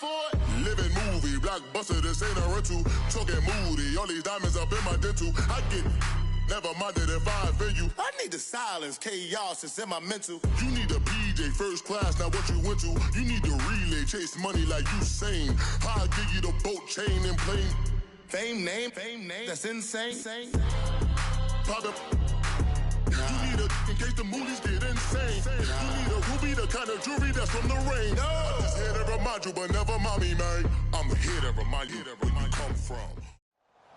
for it? Living movie, blockbuster, this ain't a rental. Talking moody, all these diamonds up in my dental. I get never minded if I offend you. I need the silence, chaos is in my mental. You need a PJ, first class, not what you went to. You need the relay, chase money like you sane. I'll give you the boat, chain, and plane. Fame name, that's insane. Pop it. You need a, in case the movies get insane. You need a ruby, the kind of jewelry that's from the rain. I'm just here to remind you, but never mommy, man. I'm here to remind you where you come from.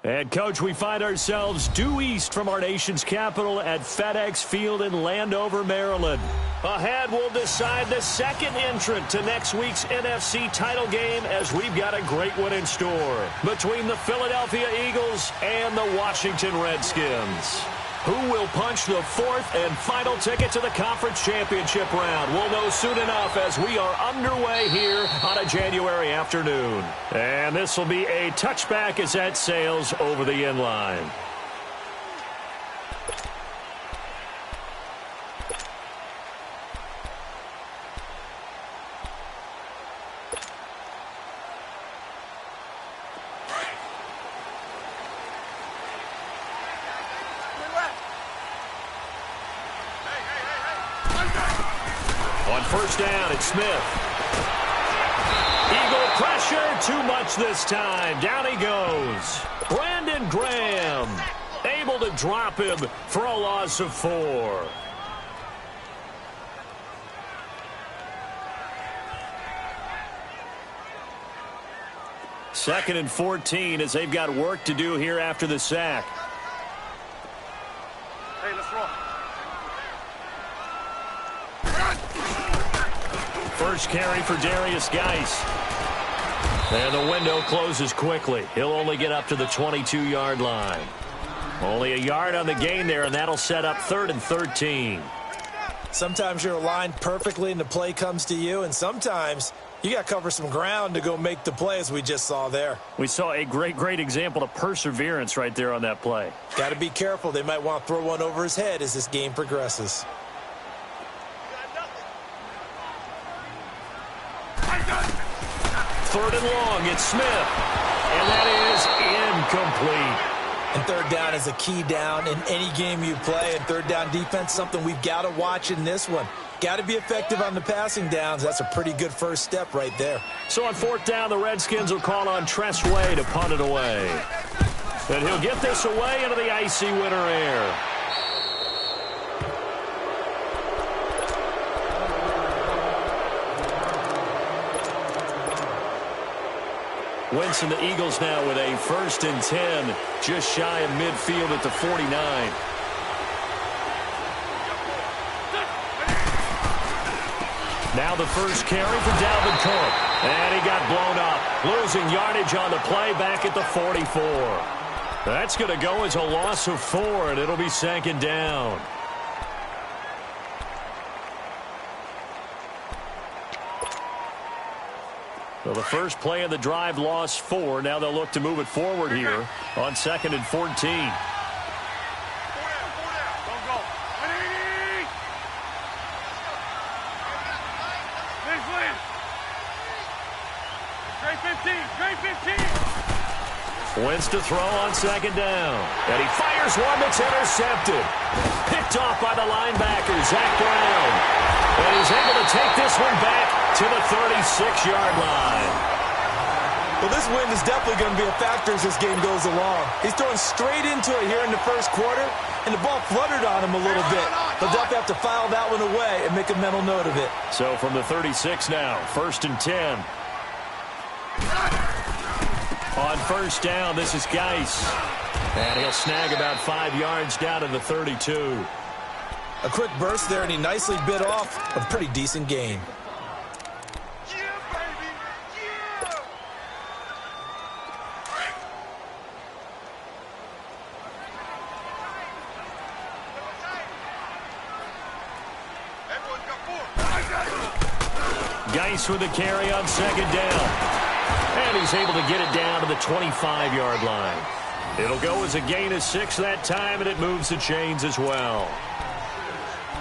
And, Coach, we find ourselves due east from our nation's capital at FedEx Field in Landover, Maryland. Ahead, we'll decide the second entrant to next week's NFC title game as we've got a great one in store between the Philadelphia Eagles and the Washington Redskins. Who will punch the fourth and final ticket to the conference championship round? We'll know soon enough as we are underway here on a January afternoon. And this will be a touchback as that sails over the end line. On first down, it's Smith. Eagle pressure, too much this time. Down he goes. Brandon Graham able to drop him for a loss of 4. Second and 14 as they've got work to do here after the sack. Hey, let's roll. First carry for Darius Geis. And the window closes quickly. He'll only get up to the 22-yard line. Only a yard on the gain there, and that'll set up 3rd and 13. Sometimes you're aligned perfectly and the play comes to you, and sometimes you got to cover some ground to go make the play, as we just saw there. We saw a great example of perseverance right there on that play. Got to be careful. They might want to throw one over his head as this game progresses. Third and long, it's Smith. And that is incomplete. And third down is a key down in any game you play. And third down defense, something we've got to watch in this one. Got to be effective on the passing downs. That's a pretty good first step right there. So on fourth down, the Redskins will call on Tressway to punt it away. And he'll get this away into the icy winter air. Wentz and the Eagles now with a 1st and 10, just shy of midfield at the 49. Now the first carry for Dalvin Cook. And he got blown up, losing yardage on the play back at the 44. That's going to go as a loss of 4, and it'll be 2nd down. So the first play of the drive lost 4. Now they'll look to move it forward here on 2nd and 14. Wentz to throw on 2nd down. And he fires one that's intercepted. Picked off by the linebacker, Zach Brown. And he's able to take this one back to the 36-yard line. Well, this wind is definitely going to be a factor as this game goes along. He's throwing straight into it here in the first quarter, and the ball fluttered on him a little bit. They'll definitely have to file that one away and make a mental note of it. So from the 36 now, 1st and 10. On first down, this is Geis. And he'll snag about 5 yards down to the 32. A quick burst there, and he nicely bit off a pretty decent gain. Geis with the carry on 2nd down. And he's able to get it down to the 25-yard line. It'll go as a gain of 6 that time, and it moves the chains as well.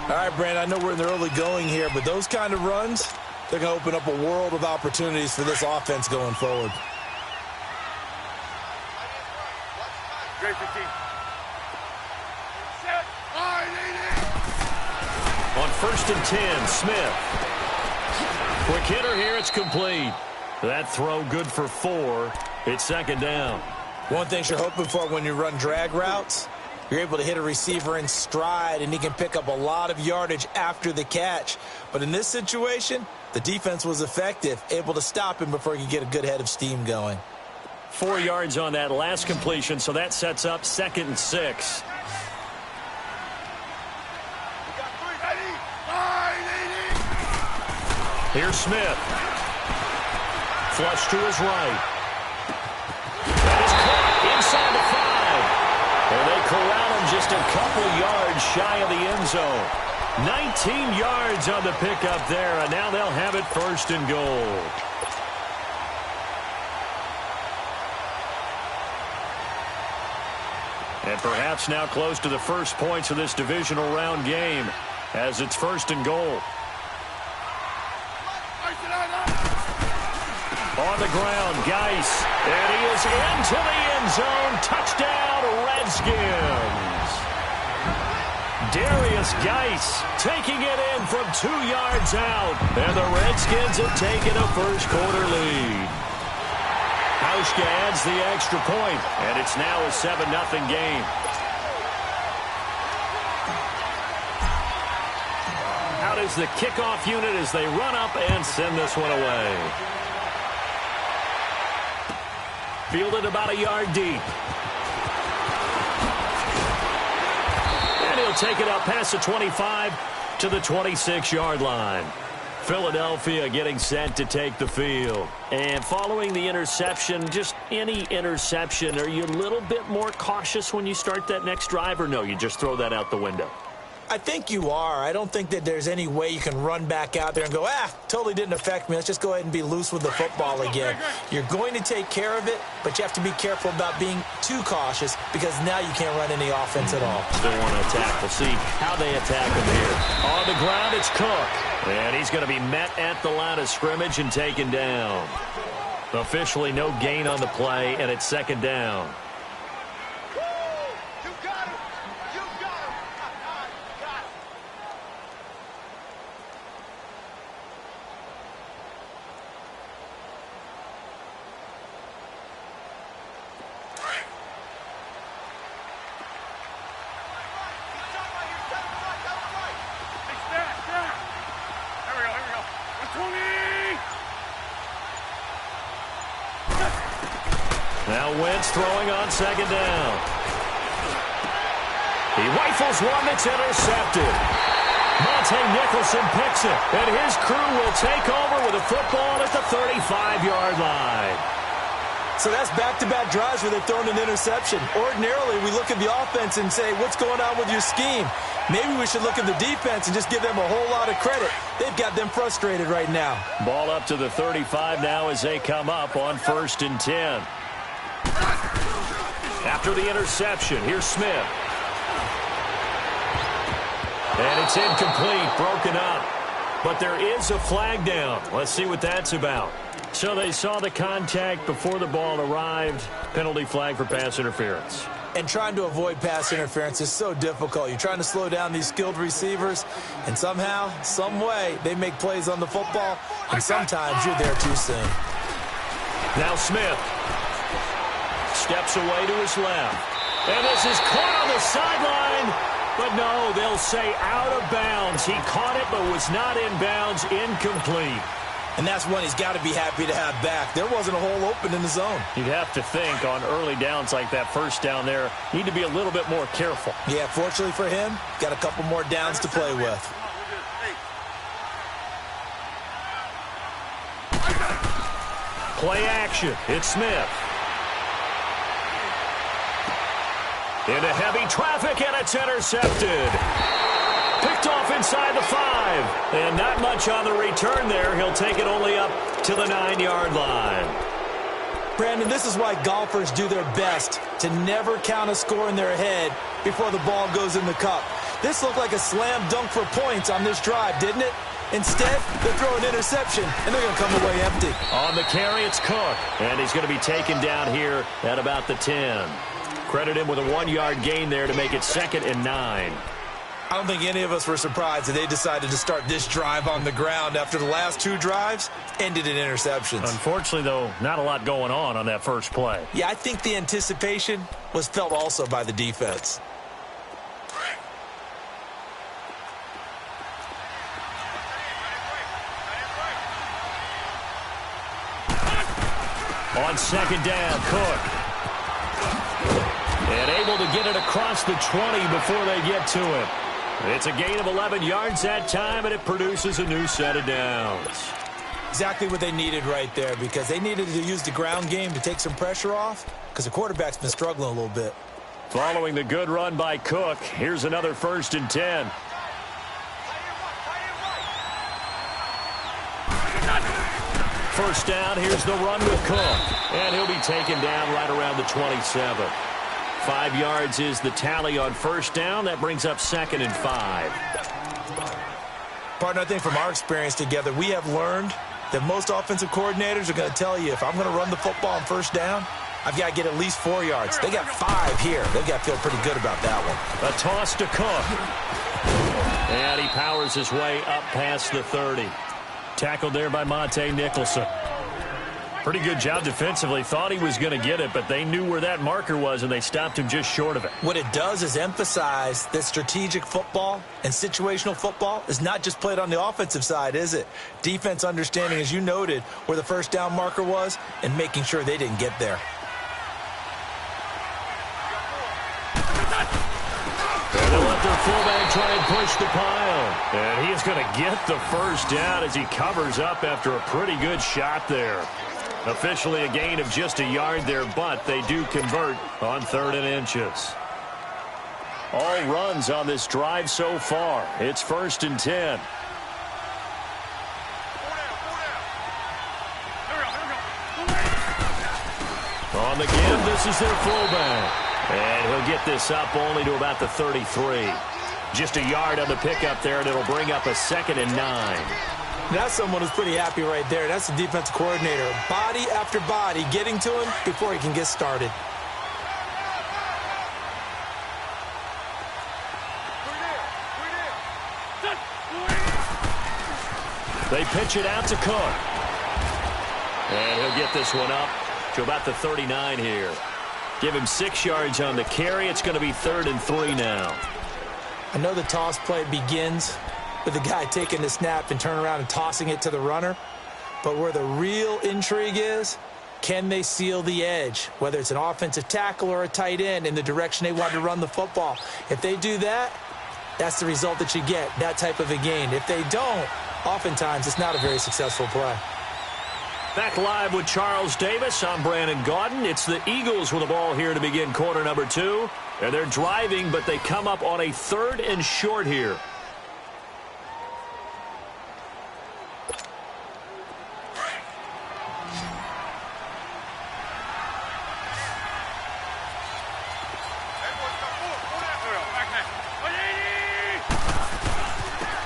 All right, Brandon, I know we're in the early going here, but those kind of runs, They're going to open up a world of opportunities for this offense going forward. On 1st and 10, Smith. Quick hitter here, it's complete. That throw good for 4. It's 2nd down. One thing you're hoping for when you run drag routes, you're able to hit a receiver in stride, and he can pick up a lot of yardage after the catch. But in this situation, the defense was effective, able to stop him before he could get a good head of steam going. 4 yards on that last completion, so that sets up 2nd and 6. Here's Smith. Flush to his right. That is caught inside the 5. And they corral him just a couple yards shy of the end zone. 19 yards on the pickup there, and now they'll have it 1st and goal. And perhaps now close to the first points of this divisional round game as it's 1st and goal. On the ground, Geis, and he is into the end zone. Touchdown, Redskins. Darius Geis taking it in from 2 yards out, and the Redskins have taken a first-quarter lead. Hauschka adds the extra point, and it's now a 7-0 game. Out is the kickoff unit as they run up and send this one away. Fielded about a yard deep. And he'll take it up past the 25 to the 26-yard line. Philadelphia getting set to take the field. And following the interception, just any interception, are you a little bit more cautious when you start that next drive, or no, you just throw that out the window? I think you are. I don't think that there's any way you can run back out there and go, totally didn't affect me. Let's just go ahead and be loose with the football again. You're going to take care of it, but you have to be careful about being too cautious because now you can't run any offense at all. Still want to attack. We'll see how they attack him here. On the ground, it's Cook. And he's going to be met at the line of scrimmage and taken down. Officially no gain on the play, and it's 2nd down. Now Wentz throwing on 2nd down. He rifles one that's intercepted. Monte Nicholson picks it, and his crew will take over with a football at the 35-yard line. So that's back-to-back drives where they've thrown an interception. Ordinarily, we look at the offense and say, what's going on with your scheme? Maybe we should look at the defense and just give them a whole lot of credit. They've got them frustrated right now. Ball up to the 35 now as they come up on 1st and 10. After the interception, here's Smith. And it's incomplete, broken up. But there is a flag down. Let's see what that's about. So they saw the contact before the ball arrived. Penalty flag for pass interference. And trying to avoid pass interference is so difficult. You're trying to slow down these skilled receivers, and somehow, some way, they make plays on the football, and sometimes you're there too soon. Now Smith steps away to his left. And this is caught on the sideline. But no, they'll say out of bounds. He caught it but was not in bounds, incomplete. And that's one he's got to be happy to have back. There wasn't a hole open in the zone. You'd have to think on early downs like that first down there, need to be a little bit more careful. Yeah, fortunately for him, got a couple more downs to play with. Play action. It's Smith. Into heavy traffic, and it's intercepted. Picked off inside the 5. And not much on the return there. He'll take it only up to the 9-yard line. Brandon, this is why golfers do their best to never count a score in their head before the ball goes in the cup. This looked like a slam dunk for points on this drive, didn't it? Instead, they'll throw an interception, and they're going to come away empty. On the carry, it's Cook, and he's going to be taken down here at about the 10. Credit him with a 1-yard gain there to make it 2nd and 9. I don't think any of us were surprised that they decided to start this drive on the ground after the last 2 drives ended in interceptions. Unfortunately, though, not a lot going on that first play. Yeah, I think the anticipation was felt also by the defense. On 2nd down, Cook. And able to get it across the 20 before they get to him. It's a gain of 11 yards that time, and it produces a new set of downs. Exactly what they needed right there, because they needed to use the ground game to take some pressure off, because the quarterback's been struggling a little bit. Following the good run by Cook, here's another 1st and 10. First down, here's the run with Cook. And he'll be taken down right around the 27. 5 yards is the tally on first down. That brings up 2nd and 5. Partner, I think from our experience together, we have learned that most offensive coordinators are going to tell you, if I'm going to run the football on first down, I've got to get at least 4 yards. They got 5 here. They've got to feel pretty good about that one. A toss to Cook. And he powers his way up past the 30. Tackled there by Monte Nicholson. Pretty good job defensively. Thought he was going to get it, but they knew where that marker was, and they stopped him just short of it. What it does is emphasize that strategic football and situational football is not just played on the offensive side, is it? Defense understanding, as you noted, where the first down marker was and making sure they didn't get there. And they'll let their fullback try and push the pile. And he is going to get the first down as he covers up after a pretty good shot there. Officially a gain of just a yard there, but they do convert on 3rd and inches. All runs on this drive so far. It's 1st and 10. On the give, this is their fullback. And he'll get this up only to about the 33. Just a yard on the pickup there, and it'll bring up a 2nd and 9. That's someone who's pretty happy right there. That's the defensive coordinator. Body after body getting to him before he can get started. They pitch it out to Cook. And he'll get this one up to about the 39 here. Give him 6 yards on the carry. It's going to be 3rd and 3 now. I know the toss play begins with the guy taking the snap and turning around and tossing it to the runner. But where the real intrigue is, can they seal the edge, whether it's an offensive tackle or a tight end, in the direction they want to run the football? If they do that, that's the result that you get, that type of a gain. If they don't, oftentimes it's not a very successful play. Back live with Charles Davis. I'm Brandon Gaudin. It's the Eagles with the ball here to begin quarter number 2. And they're driving, but they come up on a 3rd and short here.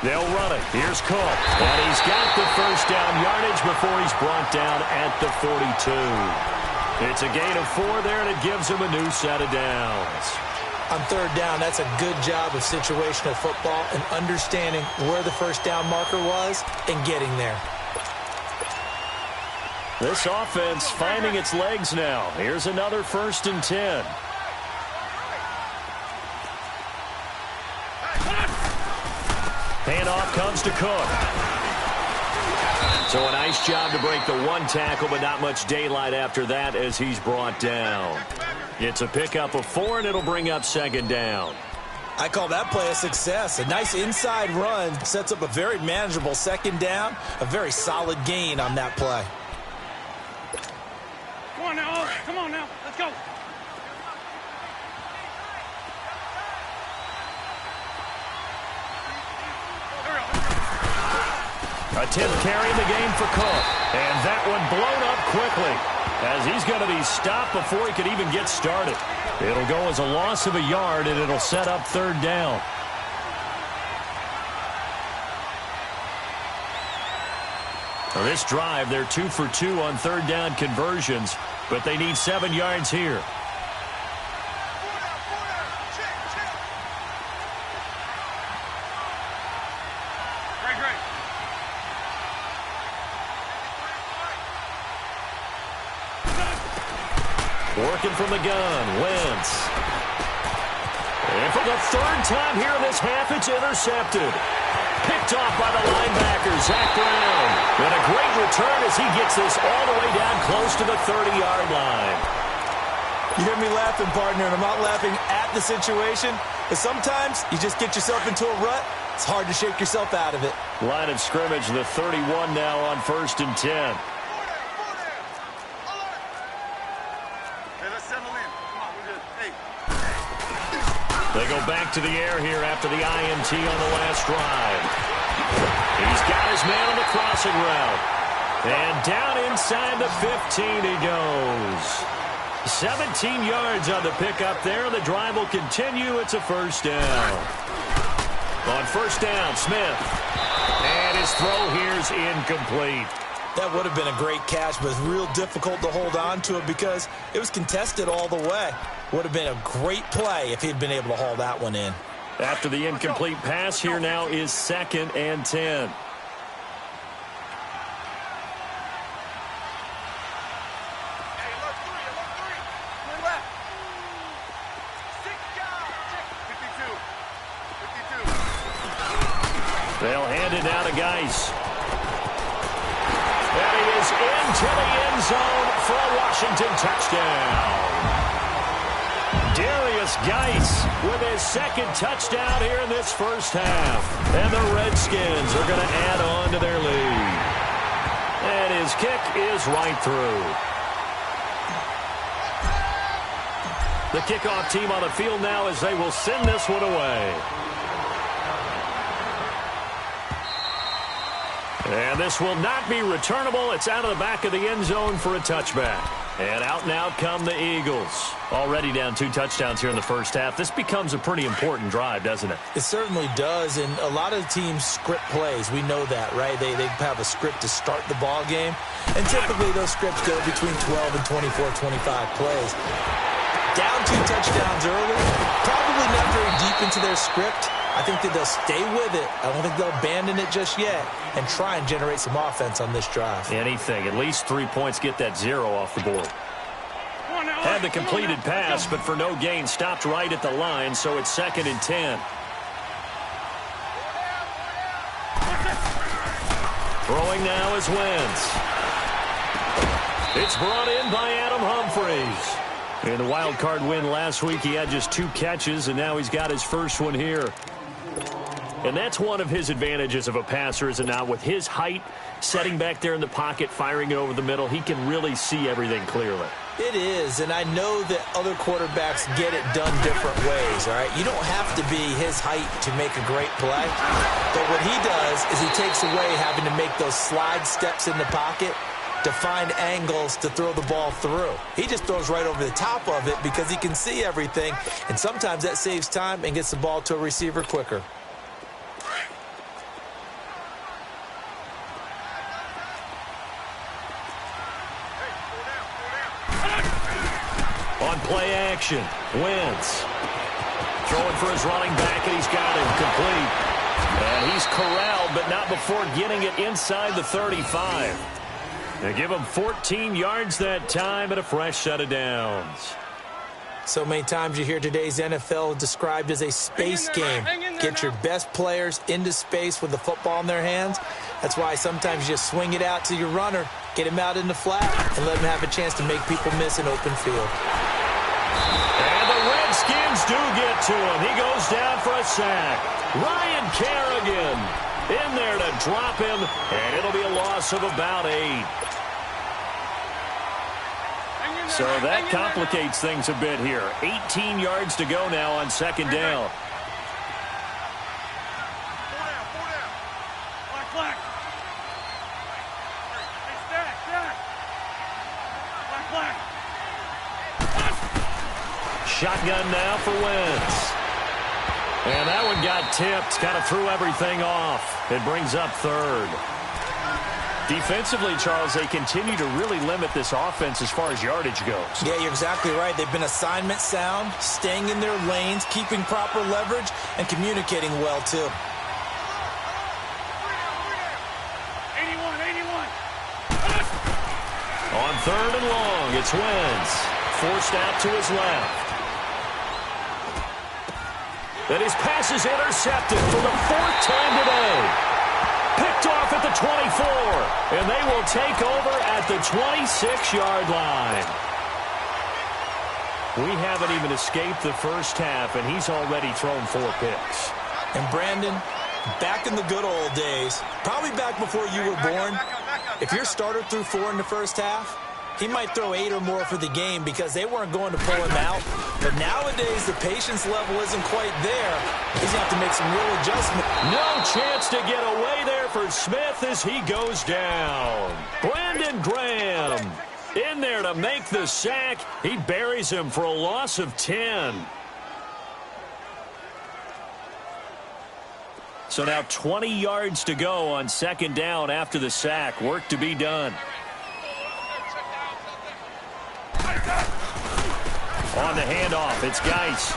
They'll run it. Here's Cook. And he's got the first down yardage before he's brought down at the 42. It's a gain of 4 there, and it gives him a new set of downs. On 3rd down, that's a good job of situational football and understanding where the first down marker was and getting there. This offense finding its legs now. Here's another 1st and 10. Handoff comes to Cook. So a nice job to break the 1 tackle, but not much daylight after that as he's brought down. It's a pickup of 4, and it'll bring up 2nd down. I call that play a success. A nice inside run sets up a very manageable 2nd down, a very solid gain on that play. Come on now, come on now, let's go. A 10th carry in the game for Cook. And that one blown up quickly as he's going to be stopped before he could even get started. It'll go as a loss of a yard, and it'll set up 3rd down. On this drive, they're 2 for 2 on third down conversions, but they need 7 yards here. Working from the gun, Wentz. And for the third time here in this half, it's intercepted. Picked off by the linebacker, Zach Brown. And a great return as he gets this all the way down close to the 30-yard line. You hear me laughing, partner, and I'm not laughing at the situation, but sometimes you just get yourself into a rut. It's hard to shake yourself out of it. Line of scrimmage, the 31 now on 1st and 10. They go back to the air here after the INT on the last drive. He's got his man on the crossing route. And down inside the 15 he goes. 17 yards on the pickup there. The drive will continue. It's a first down. On first down, Smith. And his throw here's incomplete. That would have been a great catch, but it's real difficult to hold on to it because it was contested all the way. Would have been a great play if he'd been able to haul that one in. After the incomplete pass, here now is 2nd and 10. They'll hand it now to Geis. And he is into the end zone for a Washington touchdown. Darius Geis with his 2nd touchdown here in this first half. And the Redskins are going to add on to their lead. And his kick is right through. The kickoff team on the field now as they will send this one away. And this will not be returnable. It's out of the back of the end zone for a touchback. And out now come the Eagles. Already down 2 touchdowns here in the first half. This becomes a pretty important drive, doesn't it? It certainly does, and a lot of teams script plays. We know that, right? They have a script to start the ball game, and typically those scripts go between 12 and 24, 25 plays. Down 2 touchdowns early, probably not very deep into their script. I think that they'll stay with it. I don't think they'll abandon it just yet and try and generate some offense on this drive. Anything. At least 3 points, get that 0 off the board. Had the completed pass, but for no gain, stopped right at the line, so it's 2nd and 10. Throwing now is Wentz. It's brought in by Adam Humphries. In the wild card win last week, he had just 2 catches, and now he's got his first one here. And that's one of his advantages of a passer, is it not? With his height, setting back there in the pocket, firing it over the middle, he can really see everything clearly. It is, and I know that other quarterbacks get it done different ways, all right? You don't have to be his height to make a great play, but what he does is he takes away having to make those slide steps in the pocket to find angles to throw the ball through. He just throws right over the top of it because he can see everything, and sometimes that saves time and gets the ball to a receiver quicker. On play action, Wentz throwing for his running back, and he's got him complete. And he's corralled, but not before getting it inside the 35. They give him 14 yards that time and a fresh set of downs. So many times you hear today's NFL described as a space game. Get your best players into space with the football in their hands. That's why sometimes you just swing it out to your runner, get him out in the flat, and let him have a chance to make people miss an open field. And the Redskins do get to him. He goes down for a sack. Ryan Kerrigan in there to drop him, and it'll be a loss of about 8. So that complicates things a bit here. 18 yards to go now on 2nd down. Black. Shotgun now for Wentz. And that one got tipped. Kind of threw everything off. It brings up 3rd. Defensively, Charles, they continue to really limit this offense as far as yardage goes. Yeah, you're exactly right. They've been assignment sound, staying in their lanes, keeping proper leverage, and communicating well, too. 81. On 3rd and long, it's Wentz. Forced out to his left. And his pass is intercepted for the 4th time today. Picked off at the 24, and they will take over at the 26-yard line. We haven't even escaped the first half, and he's already thrown 4 picks. And Brandon, back in the good old days, probably back before you were born, if your starter threw 4 in the first half, he might throw 8 or more for the game because they weren't going to pull him out. But nowadays, the patience level isn't quite there. He's going to have to make some real adjustment. No chance to get away there for Smith as he goes down. Brandon Graham in there to make the sack. He buries him for a loss of 10. So now 20 yards to go on 2nd down after the sack. Work to be done. On the handoff, it's Geis.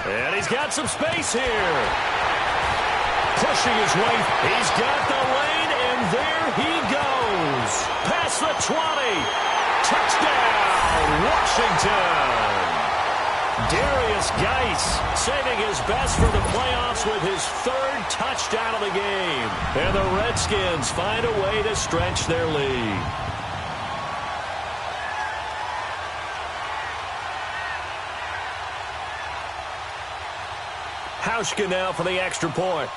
And he's got some space here. Pushing his way. He's got the lane, and there he goes. Past the 20. Touchdown, Washington. Darius Geis saving his best for the playoffs with his 3rd touchdown of the game. And the Redskins find a way to stretch their lead. Hauschka now for the extra point.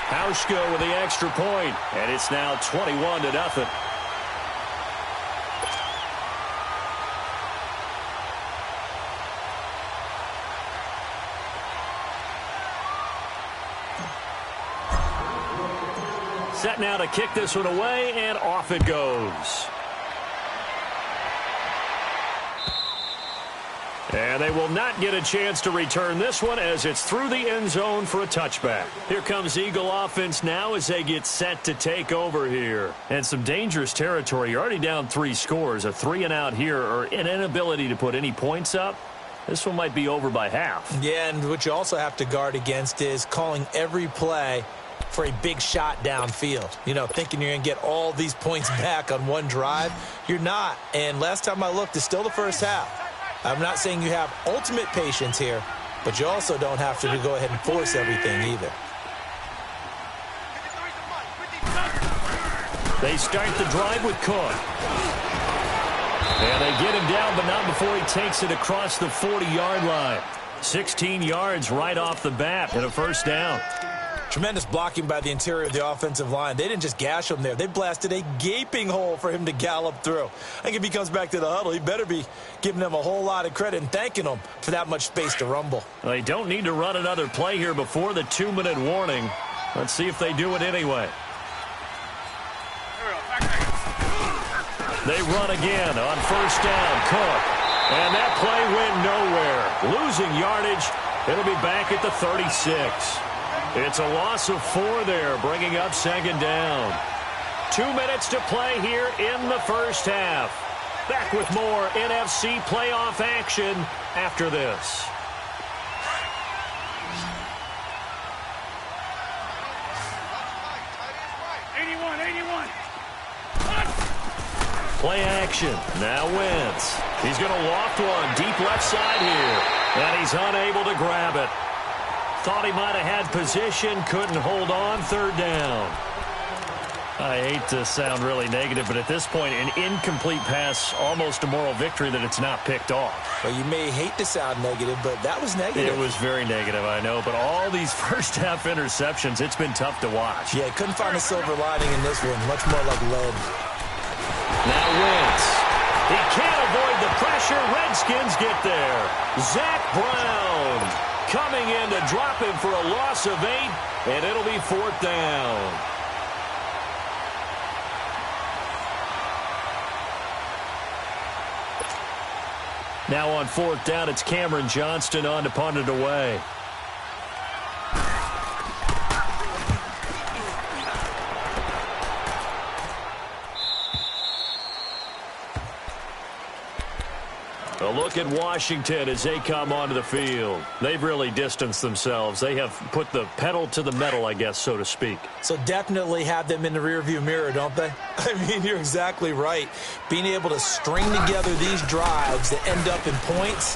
Hauschka with the extra point, and it's now 21-0. Set now to kick this one away, and off it goes. And they will not get a chance to return this one as it's through the end zone for a touchback. Here comes Eagle offense now as they get set to take over here. And some dangerous territory. You're already down 3 scores. A 3-and-out here or an inability to put any points up. This one might be over by half. Yeah, and what you also have to guard against is calling every play for a big shot downfield. You know, thinking you're going to get all these points back on one drive. You're not. And last time I looked, it's still the first half. I'm not saying you have ultimate patience here, but you also don't have to go ahead and force everything either. They start the drive with Cook. And they get him down, but not before he takes it across the 40-yard line. 16 yards right off the bat and a 1st down. Tremendous blocking by the interior of the offensive line. They didn't just gash him there. They blasted a gaping hole for him to gallop through. I think if he comes back to the huddle, he better be giving them a whole lot of credit and thanking them for that much space to rumble. Well, they don't need to run another play here before the 2-minute warning. Let's see if they do it anyway. They run again on 1st down. Cook. And that play went nowhere. Losing yardage. It'll be back at the 36. It's a loss of 4 there, bringing up 2nd down. 2 minutes to play here in the first half. Back with more NFC playoff action after this. Play action. Now Wentz. He's going to loft one deep left side here. And he's unable to grab it. Thought he might have had position, couldn't hold on. 3rd down. I hate to sound really negative, but at this point, an incomplete pass, almost a moral victory that it's not picked off. Well, you may hate to sound negative, but that was negative. It was very negative, I know, but all these first-half interceptions, it's been tough to watch. Yeah, couldn't find a silver lining in this one. Much more like lead. Now Wentz. He can't avoid the pressure. Redskins get there. Zach Brown coming in to drop him for a loss of 8, and it'll be 4th down. Now on fourth down, it's Cameron Johnston on to punt it away. A look at Washington as they come onto the field. They've really distanced themselves. They have put the pedal to the metal, I guess, so to speak. So definitely have them in the rearview mirror, don't they? I mean, you're exactly right. Being able to string together these drives that end up in points,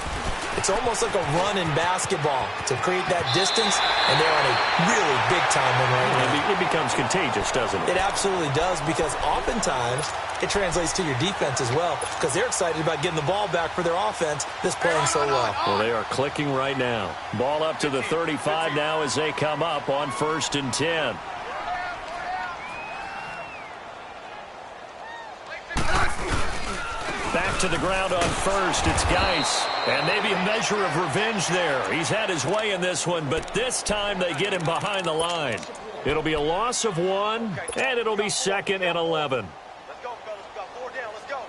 it's almost like a run in basketball to create that distance, and they're on a really big-time one right now. It becomes contagious, doesn't it? It absolutely does, because oftentimes it translates to your defense as well, because they're excited about getting the ball back for their offense that's playing so well. Well, they are clicking right now. Ball up to the 35 now as they come up on 1st and 10. Back to the ground on first. It's Geis. And maybe a measure of revenge there. He's had his way in this one, but this time they get him behind the line. It'll be a loss of 1, and it'll be 2nd and 11. Let's go, fellas. We got 4 down. Let's go.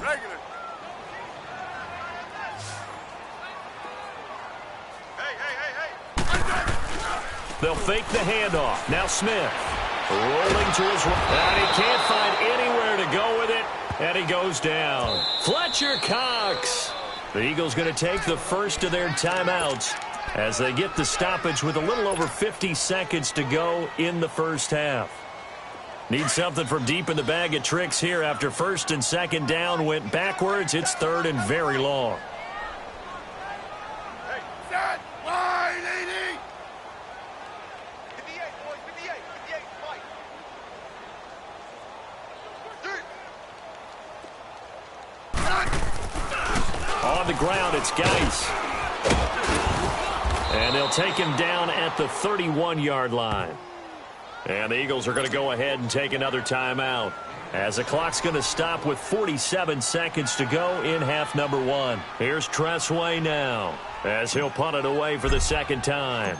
Regular. Hey. They'll fake the handoff. Now Smith. Rolling to his right. And he can't find anywhere to go with it. And he goes down. Fletcher Cox. The Eagles going to take the first of their timeouts as they get the stoppage with a little over 50 seconds to go in the first half. Need something from deep in the bag of tricks here after 1st and 2nd down went backwards. It's 3rd and very long. Hey, set. Line 80. 58, boys. 58. 58. Fight. On the ground, it's Geis. And they'll take him down at the 31-yard line. And the Eagles are going to go ahead and take another timeout as the clock's going to stop with 47 seconds to go in half number 1. Here's Tressway now as he'll punt it away for the 2nd time.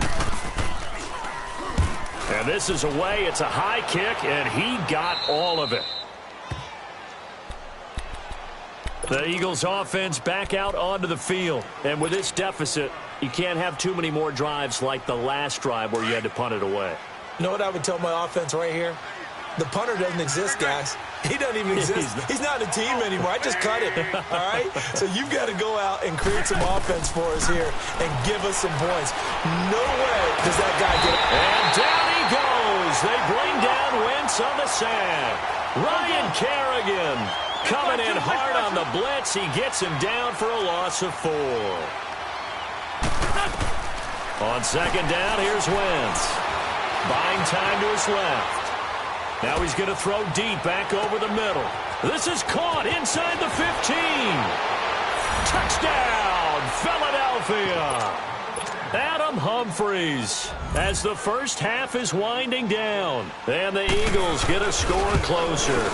And this is away. It's a high kick, and he got all of it. The Eagles offense back out onto the field. And with this deficit, you can't have too many more drives like the last drive where you had to punt it away. You know what I would tell my offense right here? The punter doesn't exist, guys. He doesn't even exist. He's not a team anymore. I just cut him, all right? So you've got to go out and create some offense for us here and give us some points. No way does that guy get it. And down he goes. They bring down Wentz on the sack. Ryan Kerrigan coming in hard on the blitz. He gets him down for a loss of 4. On 2nd down, here's Wentz. Buying time to his left. Now he's going to throw deep back over the middle. This is caught inside the 15. Touchdown, Philadelphia. Adam Humphries as the first half is winding down. And the Eagles get a score closer.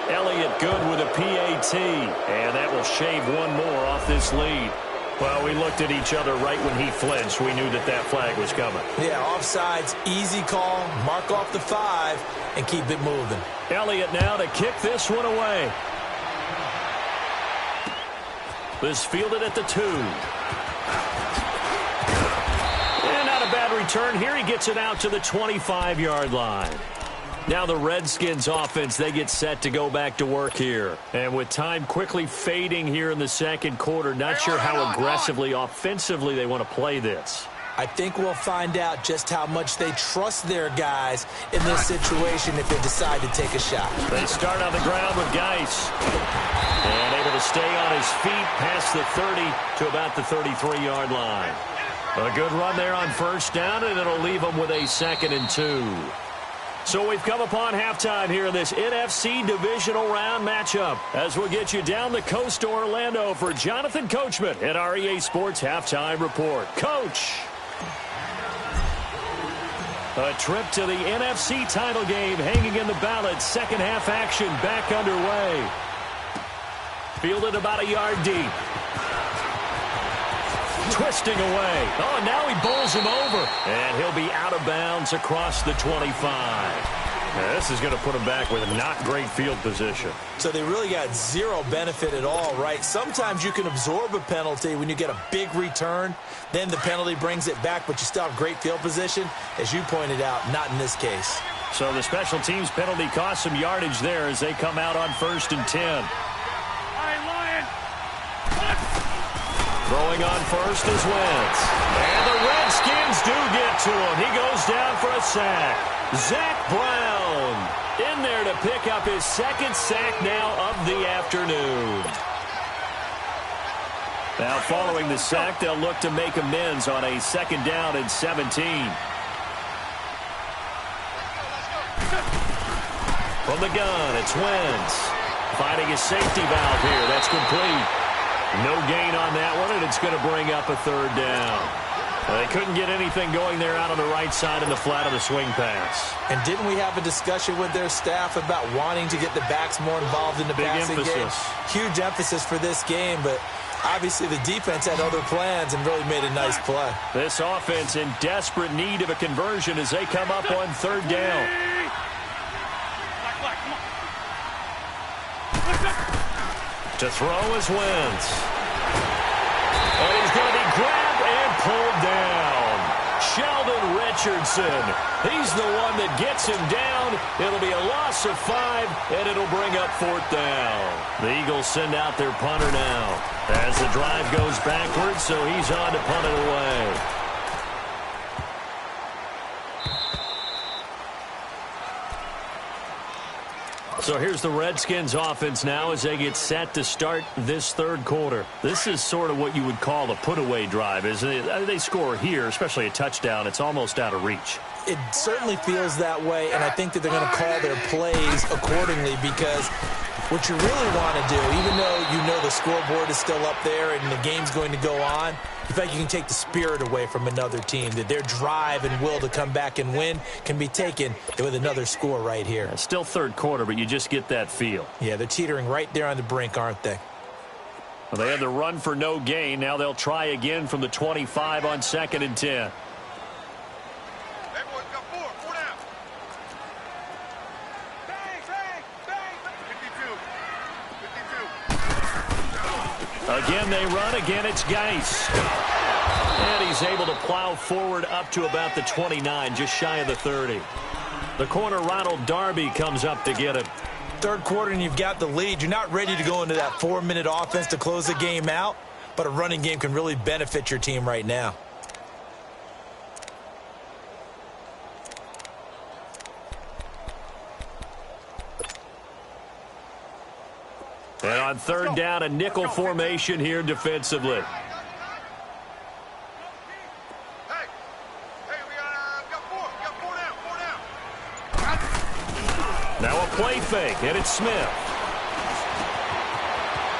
Elliott good with a PAT. And that will shave 1 more off this lead. Well, we looked at each other right when he flinched. We knew that flag was coming. Yeah, offsides, easy call, mark off the 5, and keep it moving. Elliott now to kick this one away. This fielded at the 2. And not a bad return here. He gets it out to the 25-yard line. Now the Redskins offense, they get set to go back to work here. And with time quickly fading here in the 2nd quarter, not sure how aggressively, offensively they want to play this. I think we'll find out just how much they trust their guys in this situation if they decide to take a shot. They start on the ground with Geis. And able to stay on his feet past the 30 to about the 33-yard line. A good run there on 1st down, and it'll leave them with a 2nd and 2. So we've come upon halftime here in this NFC divisional round matchup as we'll get you down the coast to Orlando for Jonathan Coachman at our EA Sports Halftime Report. Coach. A trip to the NFC title game hanging in the balance. 2nd half action back underway. Fielded about a yard deep. Twisting away. Oh, now he bowls him over. And he'll be out of bounds across the 25. This is going to put them back with a not great field position. So they really got zero benefit at all, right? Sometimes you can absorb a penalty when you get a big return. Then the penalty brings it back, but you still have great field position. As you pointed out, not in this case. So the special teams penalty cost some yardage there as they come out on 1st and 10. Throwing on first is Wentz. And the Redskins do get to him. He goes down for a sack. Zach Brown in there to pick up his 2nd sack now of the afternoon. Now following the sack, they'll look to make amends on a 2nd down and 17. From the gun, it's Wentz. Finding his safety valve here. That's complete. No gain on that one, and it's going to bring up a 3rd down. They couldn't get anything going there out on the right side in the flat of the swing pass. And didn't we have a discussion with their staff about wanting to get the backs more involved in the passing game? Huge emphasis for this game, but obviously the defense had other plans and really made a nice play. This offense in desperate need of a conversion as they come up on 3rd down. To throw is Wentz. And he's going to be grabbed and pulled down. Sheldon Richardson. He's the one that gets him down. It'll be a loss of 5, and it'll bring up 4th down. The Eagles send out their punter now as the drive goes backwards, so he's on to punt it away. So here's the Redskins offense now as they get set to start this 3rd quarter. This is sort of what you would call a put-away drive, isn't it? They score here, especially a touchdown. It's almost out of reach. It certainly feels that way, and I think that they're going to call their plays accordingly because what you really want to do, even though you know the scoreboard is still up there and the game's going to go on, in fact, you can take the spirit away from another team, that their drive and will to come back and win can be taken with another score right here. It's still 3rd quarter, but you just get that feel. Yeah, they're teetering right there on the brink, aren't they? Well, they had the run for no gain. Now they'll try again from the 25 on 2nd and 10. Again, they run. Again, it's Geis. And he's able to plow forward up to about the 29, just shy of the 30. The corner, Ronald Darby, comes up to get him. 3rd quarter, and you've got the lead. You're not ready to go into that 4-minute offense to close the game out, but a running game can really benefit your team right now. And on 3rd down, a nickel formation here defensively. Now a play fake, and it's Smith.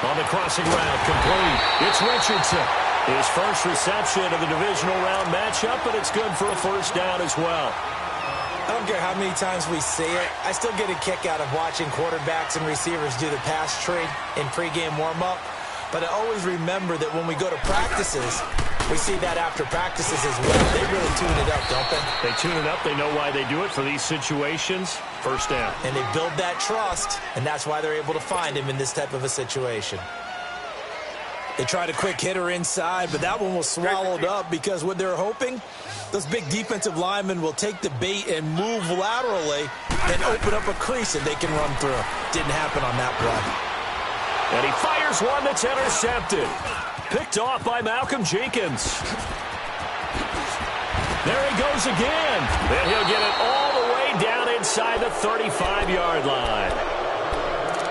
On the crossing route, complete. It's Richardson. His first reception of the divisional round matchup, but it's good for a 1st down as well. I don't care how many times we see it. I still get a kick out of watching quarterbacks and receivers do the pass tree in pregame warm-up. But I always remember that when we go to practices, we see that after practices as well. They really tune it up, don't they? They tune it up. They know why they do it for these situations. 1st down. And they build that trust, and that's why they're able to find him in this type of a situation. They tried a quick hitter inside, but that one was swallowed up because what they're hoping, those big defensive linemen will take the bait and move laterally and open up a crease that they can run through. Didn't happen on that play. And he fires one that's intercepted. Picked off by Malcolm Jenkins. There he goes again. And he'll get it all the way down inside the 35-yard line.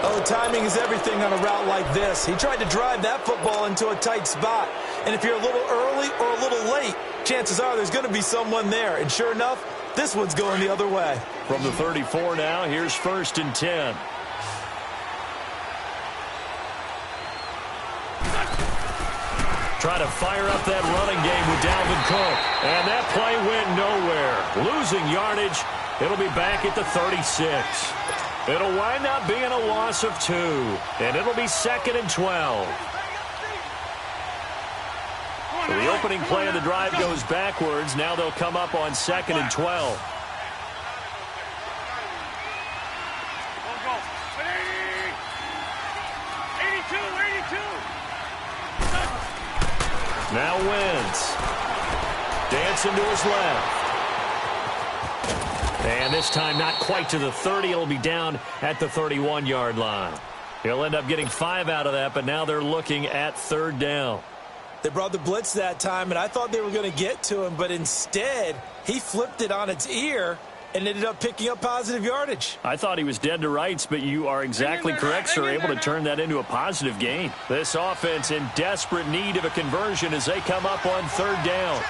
Oh, timing is everything on a route like this. He tried to drive that football into a tight spot. And if you're a little early or a little late, chances are there's going to be someone there. And sure enough, this one's going the other way. From the 34 now, here's 1st and 10. Try to fire up that running game with Dalvin Cook. And that play went nowhere. Losing yardage. It'll be back at the 36. It'll wind up being a loss of 2. And it'll be 2nd and 12. So the opening play of the drive goes backwards. Now they'll come up on 2nd and 12. Now Wentz. Dancing to his left. And this time not quite to the 30. It'll be down at the 31-yard line. He'll end up getting 5 out of that, but now they're looking at third down. They brought the blitz that time, and I thought they were going to get to him, but instead he flipped it on its ear and ended up picking up positive yardage. I thought he was dead to rights, but you are exactly correct, sir. Able to turn that into a positive gain. This offense in desperate need of a conversion as they come up on third down.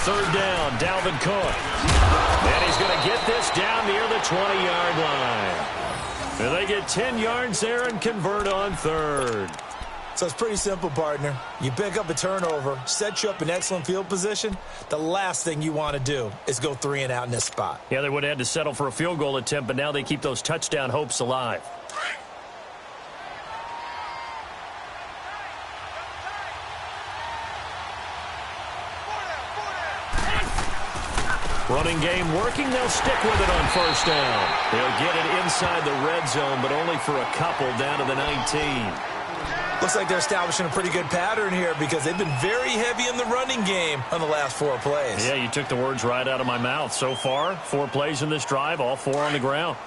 Third down, Dalvin Cook. And he's going to get this down near the 20-yard line. And they get 10 yards there and convert on third. So it's pretty simple, partner. You pick up a turnover, set you up in excellent field position. The last thing you want to do is go 3 and out in this spot. Yeah, they would have had to settle for a field goal attempt, but now they keep those touchdown hopes alive. Running game working. They'll stick with it on first down. They'll get it inside the red zone, but only for a couple down to the 19. Looks like they're establishing a pretty good pattern here because they've been very heavy in the running game on the last 4 plays. Yeah, you took the words right out of my mouth. So far, 4 plays in this drive, all 4 on the ground.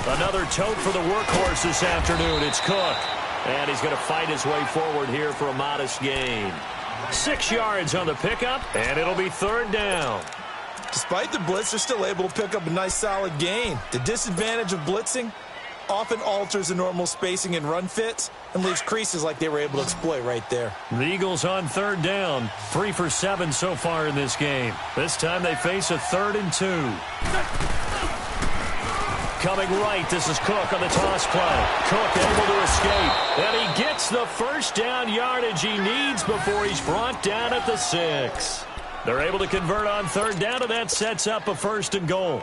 Another tote for the workhorse this afternoon. It's Cook. And he's going to fight his way forward here for a modest gain. 6 yards on the pickup, and it'll be third down. Despite the blitz, they're still able to pick up a nice solid gain. The disadvantage of blitzing often alters the normal spacing and run fits and leaves creases like they were able to exploit right there. The Eagles on third down. 3 for 7 so far in this game. This time they face a 3rd and 2. Coming right, this is Cook on the toss play. Cook able to escape. And he gets the first down yardage he needs before he's brought down at the 6. They're able to convert on third down, and that sets up a 1st and goal.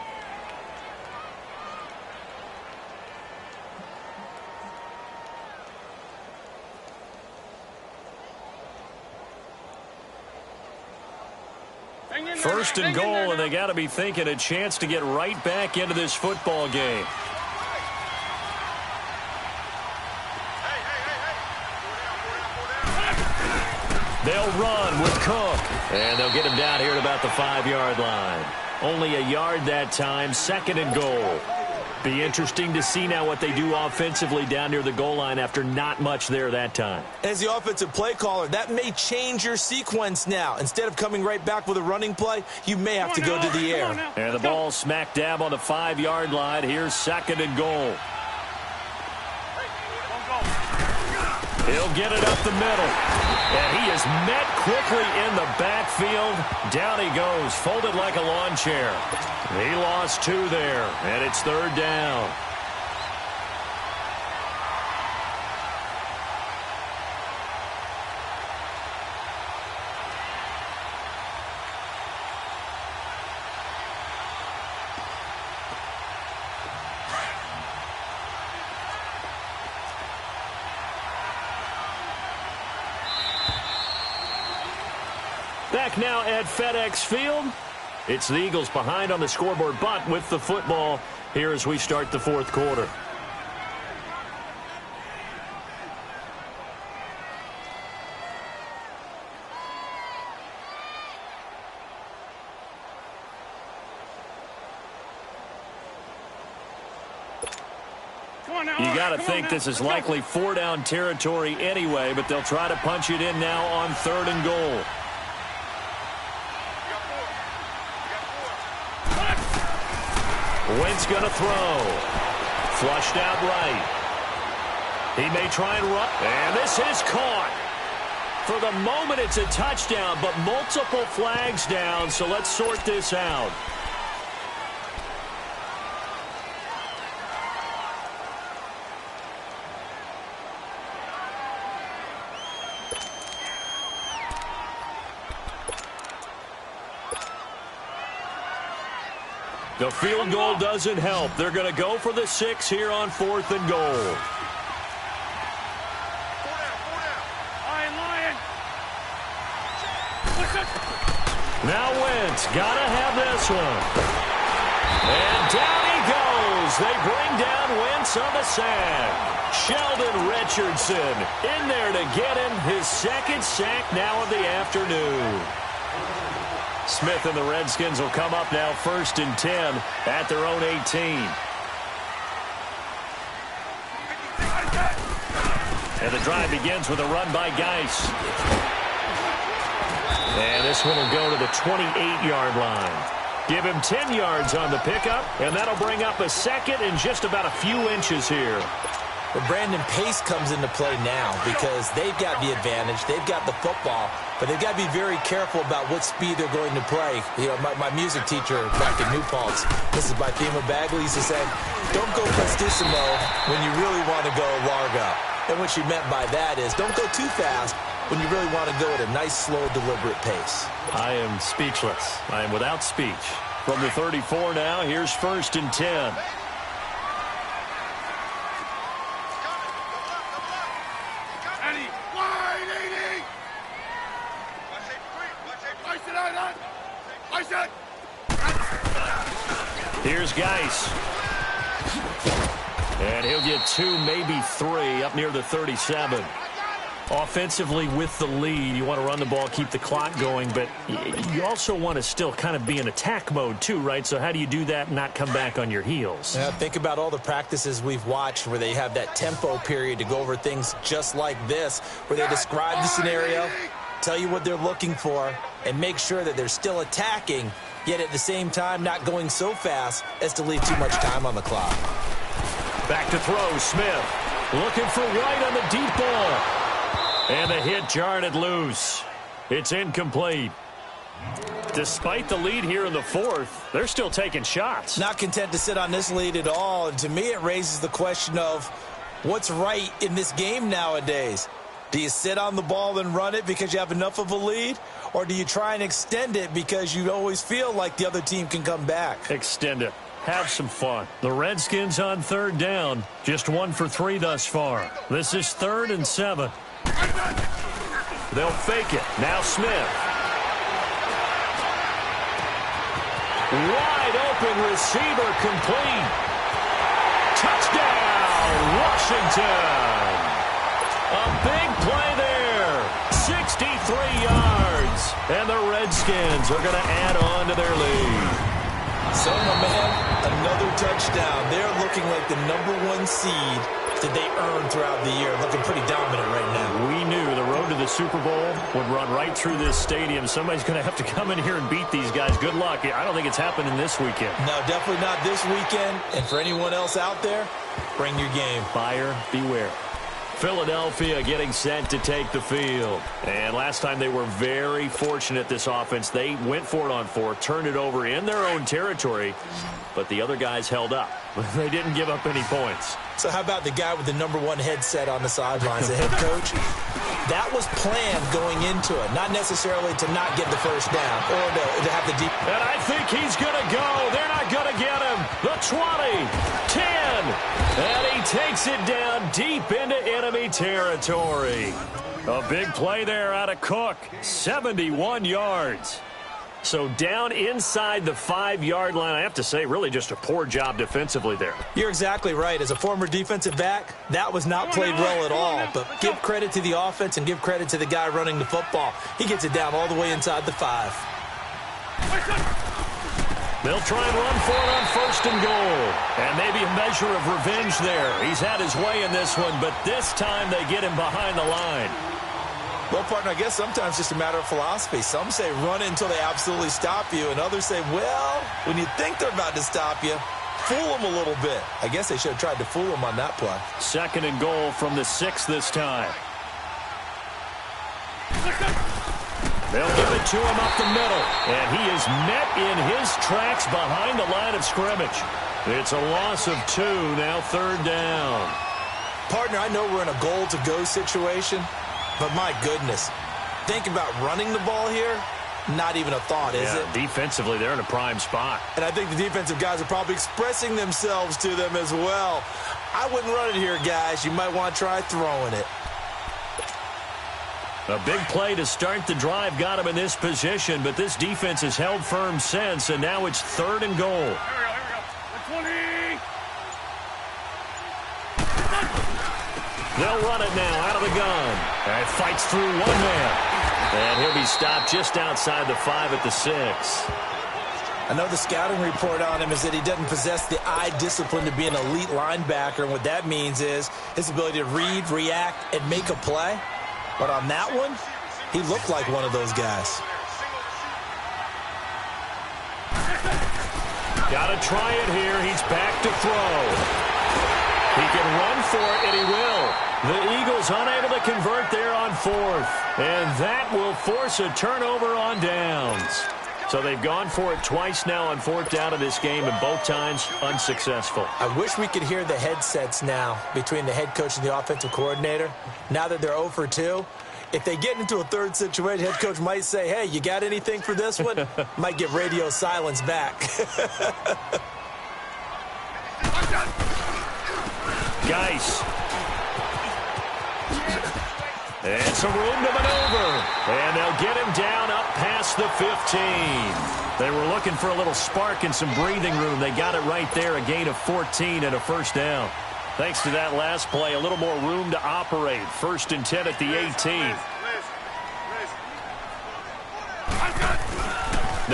First and goal, and they got to be thinking a chance to get right back into this football game. They'll run with Cook, and they'll get him down here at about the 5-yard line. Only a yard that time, 2nd and goal. Be interesting to see now what they do offensively down near the goal line after not much there that time. As the offensive play caller, that may change your sequence now. Instead of coming right back with a running play, you may have to go to the air. And the ball smack dab on the 5-yard line. Here's 2nd and goal. He'll get it up the middle. And he is met quickly in the backfield. Down he goes, folded like a lawn chair. He lost 2 there, and it's third down. Back now at FedEx Field. It's the Eagles behind on the scoreboard, but with the football here as we start the 4th quarter. You got to think this is likely 4-down territory anyway, but they'll try to punch it in now on 3rd and goal. Wentz going to throw. Flushed out right. He may try and run. And this is caught. For the moment, it's a touchdown, but multiple flags down, so let's sort this out. The field goal doesn't help. They're going to go for the 6 here on 4th and goal. Now Wentz, gotta have this one. And down he goes. They bring down Wentz on the sack. Sheldon Richardson in there to get him his second sack now of the afternoon. Smith and the Redskins will come up now 1st and 10 at their own 18. And the drive begins with a run by Geis. And this one will go to the 28-yard line. Give him 10 yards on the pickup, and that'll bring up a second and just about a few inches here. But Brandon, pace comes into play now because they've got the advantage. They've got the football, but they've got to be very careful about what speed they're going to play. You know, my music teacher back in New Paltz, Mrs. Bythema Bagley, used to say, don't go prestissimo when you really want to go largo. And what she meant by that is don't go too fast when you really want to go at a nice, slow, deliberate pace. I am speechless. I am without speech. From the 34 now, here's 1st and 10. Here's Geis. And he'll get 2, maybe 3, up near the 37. Offensively with the lead, you want to run the ball, keep the clock going, but you also want to still kind of be in attack mode too, right? So how do you do that and not come back on your heels? Yeah, think about all the practices we've watched where they have that tempo period to go over things just like this, where they describe the scenario, tell you what they're looking for, and make sure that they're still attacking, yet at the same time not going so fast as to leave too much time on the clock. Back to throw, Smith. Looking for White on the deep ball. And the hit jarred it loose. It's incomplete. Despite the lead here in the 4th, they're still taking shots. Not content to sit on this lead at all. And to me, it raises the question of what's right in this game nowadays. Do you sit on the ball and run it because you have enough of a lead? Or do you try and extend it because you always feel like the other team can come back? Extend it. Have some fun. The Redskins on 3rd down. Just 1 for 3 thus far. This is 3rd and 7. They'll fake it. Now Smith. Wide open receiver complete. Touchdown, Washington. A big play there. 63 yards. And the Redskins are going to add on to their lead. So, my man, another touchdown. They're looking like the #1 seed that they earned throughout the year. Looking pretty dominant right now. We knew the road to the Super Bowl would run right through this stadium. Somebody's going to have to come in here and beat these guys. Good luck. I don't think it's happening this weekend. No, definitely not this weekend. And for anyone else out there, bring your game. Buyer beware. Philadelphia getting set to take the field. And last time they were very fortunate, this offense. They went for it on 4, turned it over in their own territory, but the other guys held up. They didn't give up any points. So how about the guy with the #1 headset on the sidelines, the head coach? That was planned going into it, not necessarily to not get the first down or to have the deep. And I think he's going to go. They're not going to get him. The 20, 10, and he takes it down deep into enemy territory. A big play there out of Cook, 71 yards. So down inside the 5-yard line, I have to say, really just a poor job defensively there. You're exactly right. As a former defensive back, that was not played well at all. But give credit to the offense and give credit to the guy running the football. He gets it down all the way inside the 5. They'll try and run for it on 1st and goal. And maybe a measure of revenge there. He's had his way in this one, but this time they get him behind the line. Well, partner, I guess sometimes it's just a matter of philosophy. Some say run until they absolutely stop you, and others say, well, when you think they're about to stop you, fool them a little bit. I guess they should have tried to fool them on that play. 2nd and goal from the 6 this time. They'll give it to him up the middle, and he is met in his tracks behind the line of scrimmage. It's a loss of 2, now 3rd down. Partner, I know we're in a goal-to-go situation, but my goodness, think about running the ball here. Not even a thought, is it? Defensively, they're in a prime spot. And I think the defensive guys are probably expressing themselves to them as well. I wouldn't run it here, guys. You might want to try throwing it. A big play to start the drive got him in this position, but this defense has held firm since, and now it's 3rd and goal. Here we go. 20. They'll run it now out of the gun. And fights through one man. And he'll be stopped just outside the 5 at the 6. I know the scouting report on him is that he doesn't possess the eye discipline to be an elite linebacker, and what that means is his ability to read, react, and make a play. But on that one, he looked like one of those guys. Got to try it here. He's back to throw. He can run for it, and he will. The Eagles unable to convert there on 4th. And that will force a turnover on downs. So they've gone for it twice now on 4th down in this game, and both times unsuccessful. I wish we could hear the headsets now between the head coach and the offensive coordinator. Now that they're 0 for 2, if they get into a 3rd situation, head coach might say, hey, you got anything for this one? Might get radio silence back. Geis. And some room to maneuver. And they'll get him down up past the 15. They were looking for a little spark and some breathing room. They got it right there, a gain of 14 and a 1st down. Thanks to that last play, a little more room to operate. 1st and 10 at the 18.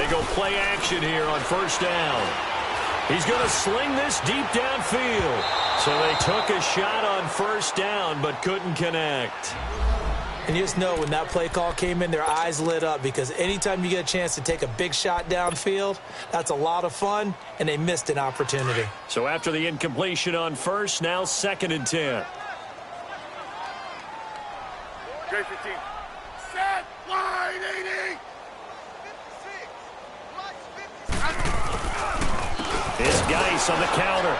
They go play action here on 1st down. He's going to sling this deep downfield. So they took a shot on 1st down but couldn't connect. And you just know when that play call came in, their eyes lit up, because anytime you get a chance to take a big shot downfield, that's a lot of fun, and they missed an opportunity. So after the incompletion on 1st, now 2nd and 10. Okay, 15. Set, line, 80. It's Geis on the counter.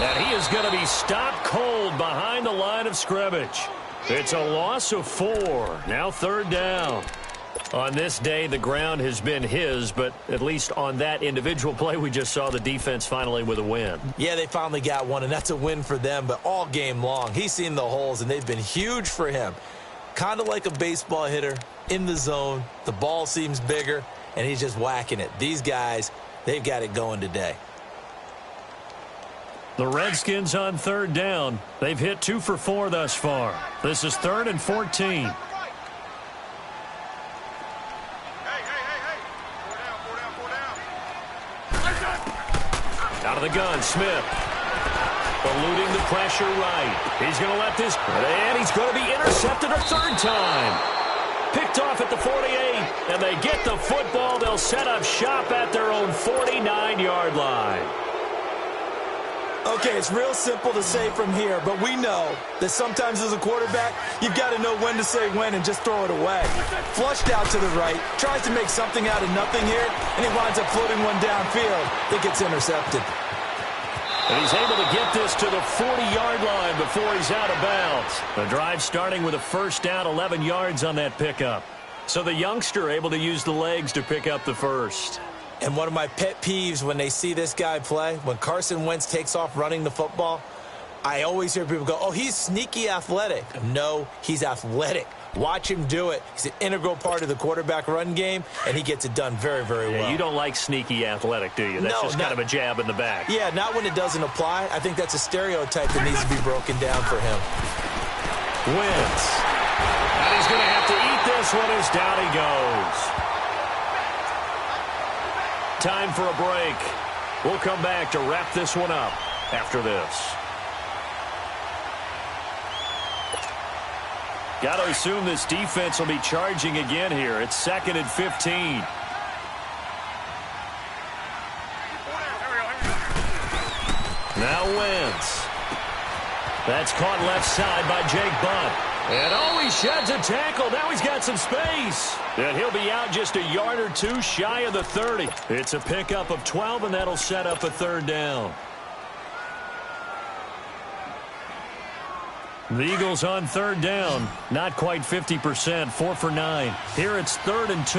And he is going to be stopped cold behind the line of scrimmage. It's a loss of 4. Now 3rd down. On this day, the ground has been his, but at least on that individual play, we just saw the defense finally with a win. Yeah, they finally got one, and that's a win for them, but all game long, he's seen the holes, and they've been huge for him. Kind of like a baseball hitter in the zone. The ball seems bigger, and he's just whacking it. These guys, they've got it going today. The Redskins on 3rd down. They've hit 2 for 4 thus far. This is 3rd and 14. Hey. Out of the gun, Smith. Eluding the pressure right. He's going to let this, and he's going to be intercepted a 3rd time. Picked off at the 48, and they get the football. They'll set up shop at their own 49-yard line. Okay, it's real simple to say from here, but we know that sometimes as a quarterback, you've got to know when to say when and just throw it away. Flushed out to the right, tries to make something out of nothing here, and he winds up floating one downfield that gets intercepted. And he's able to get this to the 40-yard line before he's out of bounds. The drive starting with a 1st down, 11 yards on that pickup. So the youngster able to use the legs to pick up the 1st. And one of my pet peeves when they see this guy play, when Carson Wentz takes off running the football, I always hear people go, oh, he's sneaky athletic. No, he's athletic. Watch him do it. He's an integral part of the quarterback run game, and he gets it done very, very well. You don't like sneaky athletic, do you? That's just kind of a jab in the back. Yeah, not when it doesn't apply. I think that's a stereotype that needs to be broken down for him. Wentz. And he's going to have to eat this one as down he goes. Time for a break. We'll come back to wrap this one up after this. Got to assume this defense will be charging again here. It's 2nd and 15. Now Wentz. That's caught left side by Jake Butt. And oh, he sheds a tackle. Now he's got some space. And he'll be out just a yard or 2 shy of the 30. It's a pickup of 12, and that'll set up a 3rd down. The Eagles on 3rd down. Not quite 50%, 4 for 9. Here it's 3rd and 2.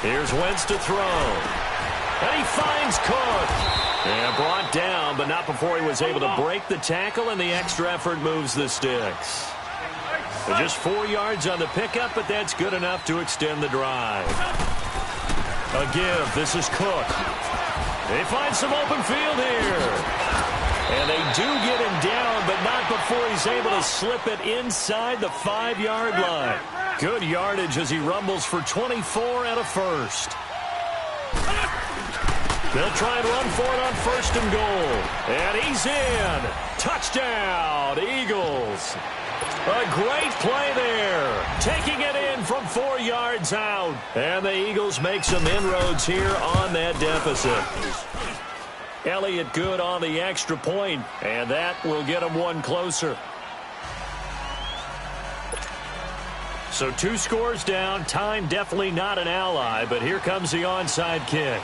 Here's Wentz to throw. And he finds Cook. And brought down, but not before he was able to break the tackle, and the extra effort moves the sticks. Just 4 yards on the pickup, but that's good enough to extend the drive. A give. This is Cook. They find some open field here. And they do get him down, but not before he's able to slip it inside the 5-yard line. Good yardage as he rumbles for 24 and a first. They'll try and run for it on 1st and goal. And he's in. Touchdown, Eagles. A great play there. Taking it in from 4 yards out. And the Eagles make some inroads here on that deficit. Elliott good on the extra point, and that will get them one closer. So 2 scores down. Time definitely not an ally, but here comes the onside kick.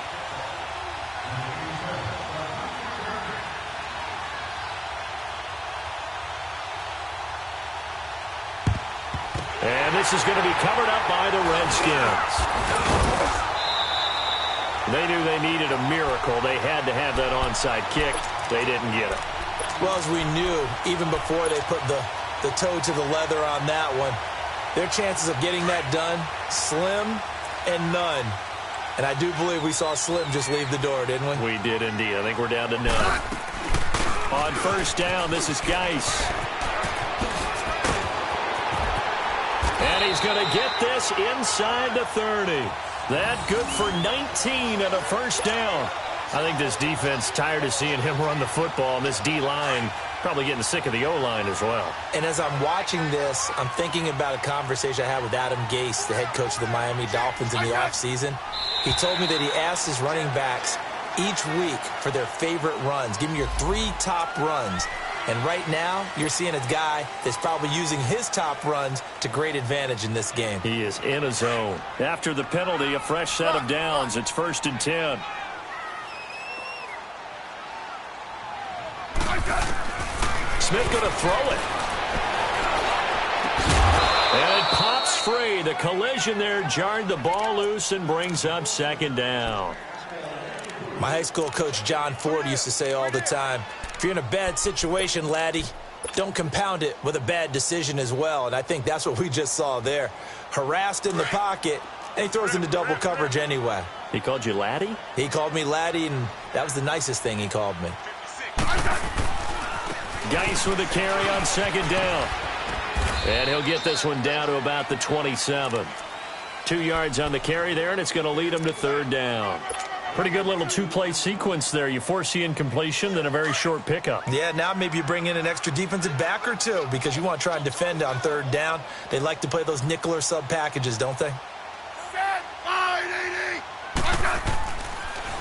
And this is going to be covered up by the Redskins. They knew they needed a miracle. They had to have that onside kick. They didn't get it. Well, as we knew, even before they put the toe to the leather on that one, their chances of getting that done, slim and none. And I do believe we saw Slim just leave the door, didn't we? We did indeed. I think we're down to none. On 1st down, this is Geis. And he's going to get this inside the 30. That good for 19 and a 1st down. I think this defense tired of seeing him run the football, and this D-line probably getting sick of the O-line as well. And as I'm watching this, I'm thinking about a conversation I had with Adam Gase, the head coach of the Miami Dolphins in the offseason. He told me that he asked his running backs each week for their favorite runs. Give me your 3 top runs. And right now, you're seeing a guy that's probably using his top runs to great advantage in this game. He is in a zone. After the penalty, a fresh set of downs. It's 1st and 10. Smith going to throw it. And it pops free. The collision there jarred the ball loose and brings up 2nd down. My high school coach, John Ford, used to say all the time, if you're in a bad situation, laddie, don't compound it with a bad decision as well. And I think that's what we just saw there. Harassed in the pocket, and he throws into double coverage anyway. He called you laddie? He called me laddie, and that was the nicest thing he called me. Geis with a carry on 2nd down. And he'll get this one down to about the 27. 2 yards on the carry there, and it's going to lead him to 3rd down. Pretty good little 2-play sequence there. You force the incompletion, then a very short pickup. Yeah, now maybe you bring in an extra defensive back or 2 because you want to try and defend on 3rd down. They like to play those nickel or sub packages, don't they?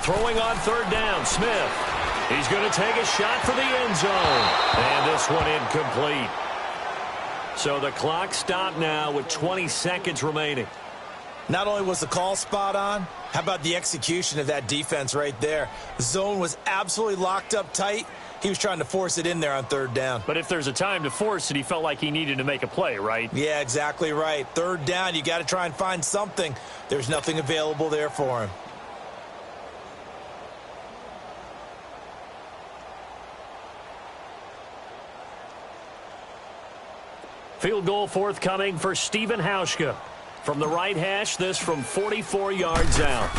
Throwing on 3rd down, Smith. He's going to take a shot for the end zone. And this one incomplete. So the clock stopped now with 20 seconds remaining. Not only was the call spot on, how about the execution of that defense right there? The zone was absolutely locked up tight. He was trying to force it in there on 3rd down. But if there's a time to force it, he felt like he needed to make a play, right? Yeah, exactly right. 3rd down, you got to try and find something. There's nothing available there for him. Field goal forthcoming for Stephen Hauschka. From the right hash, this from 44 yards out.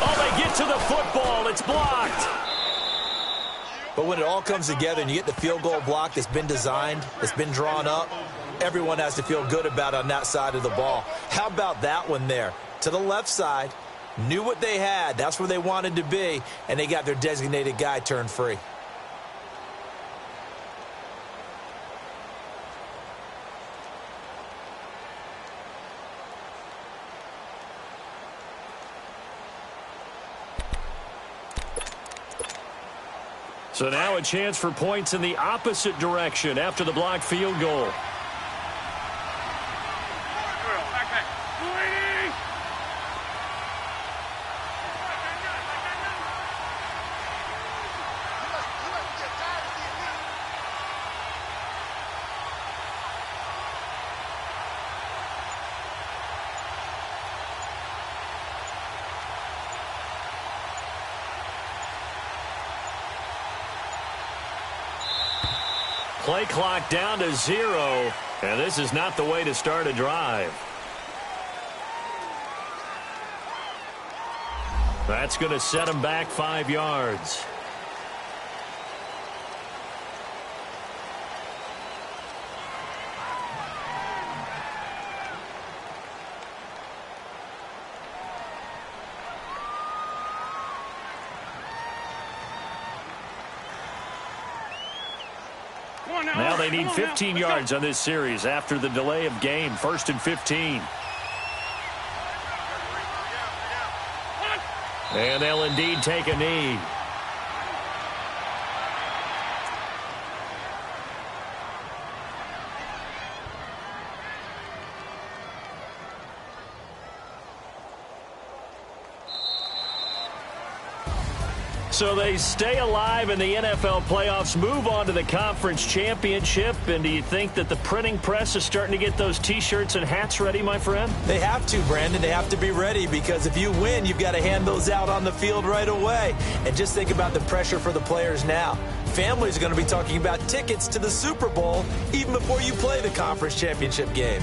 Oh, they get to the football. It's blocked. But when it all comes together and you get the field goal block that's been designed, that's been drawn up, everyone has to feel good about on that side of the ball. How about that one there? To the left side, knew what they had. That's where they wanted to be, and they got their designated guy turned free. So now a chance for points in the opposite direction after the blocked field goal. Play clock down to 0, and this is not the way to start a drive. That's going to set him back 5 yards. Now they need 15 yards on this series after the delay of game. 1st and 15. And they'll indeed take a knee. So they stay alive in the NFL playoffs, move on to the conference championship. And do you think that the printing press is starting to get those T-shirts and hats ready, my friend? They have to, Brandon. They have to be ready because if you win, you've got to hand those out on the field right away. And just think about the pressure for the players now. Families are going to be talking about tickets to the Super Bowl even before you play the conference championship game.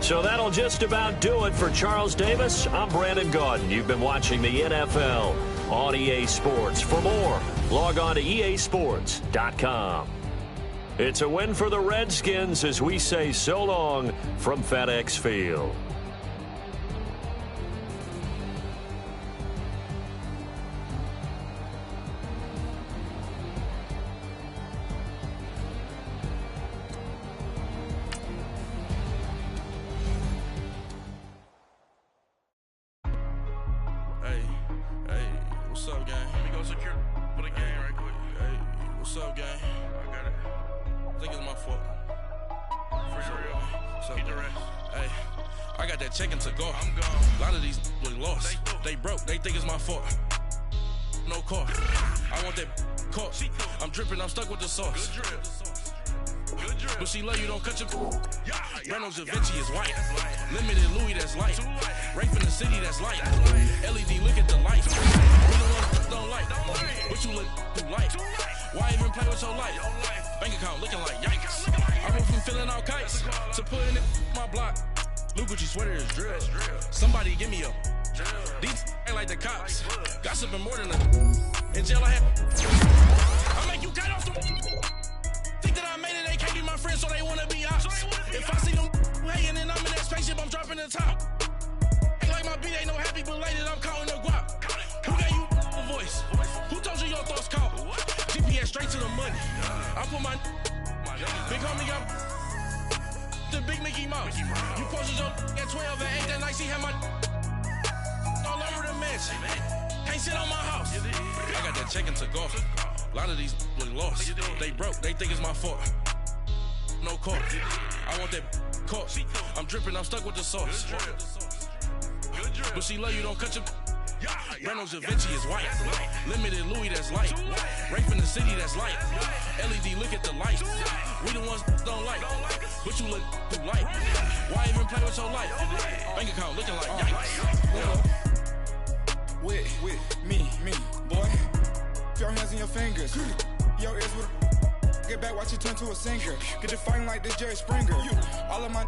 So that'll just about do it for Charles Davis. I'm Brandon Gaudin. You've been watching the NFL on EA Sports. For more, log on to easports.com. It's a win for the Redskins as we say so long from FedEx Field. What's up, gang? Let me go secure for the game right quick. Hey, what's up, gang? I got it. I think it's my fault. For real. What's up, keep the rest. Hey, I got that chicken to go. I'm gone. A lot of these look lost. They broke. They think it's my fault. No car. I want that caught. I'm dripping. I'm stuck with the sauce. Good drip. Good drip. But she love you, don't cut your Reynolds Da Vinci is white. Limited Louis, that's light. Rape in the city, that's light. LED, look at the light. We the ones don't like. But you look too light. Why even play with your life? Bank account looking like yikes. I went from filling out kites to putting it in my block. Look what you sweater is drill. Somebody give me a. These ain't like the cops. Gossiping more than a. In jail I had. I make you cut off the. Think that I made it, they can't be my friends, so they wanna be ops. If I see them hating and I'm in that spaceship, I'm dropping the top. Ain't like my beat, ain't no happy belated, I'm counting the guap. Who gave you a voice? Who told you your thoughts count? GPS straight to the money. I put my big homie got the big Mickey Mouse. You posted your at 12 and 8 that night, she had my all over the mansion. Can't sit on my house. I got that chicken to go. A lot of these look lost. They broke, they think it's my fault. No car. I want that caught. I'm dripping, I'm stuck with the sauce. But she love you, don't cut your. Reynolds Da Vinci is white. Limited Louis, that's light. Rape in the city, that's light. LED, look at the light. We the ones don't like. But you look too light. Why even play with your life? Bank account looking like yikes. With me, boy. Your hands in your fingers. Your ears with a. Get back, watch it turn to a singer. Get to fighting like this Jerry Springer. All of my.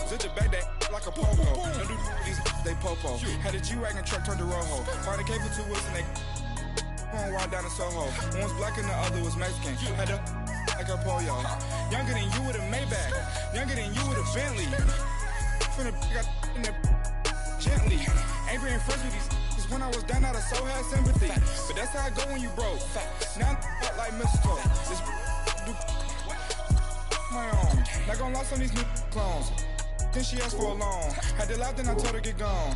Zit the back that like a pogo. Don't do these, they popo. Had a G-Wagon truck turned to Rojo. Find a cable 2 wheels and they. Going wild down in Soho. One was black and the other was Mexican. Had a. Like a pollo. Younger than you with a Maybach. Younger than you with a Bentley. Finna got in the. Gently. Ain't being friends with these. When I was down, I so had sympathy. But that's how I go when you broke. Now I'm like mistletoe. This do my own. Not gonna lie on these new clones. Then she asked for a loan. Had to laugh, then I told her get gone.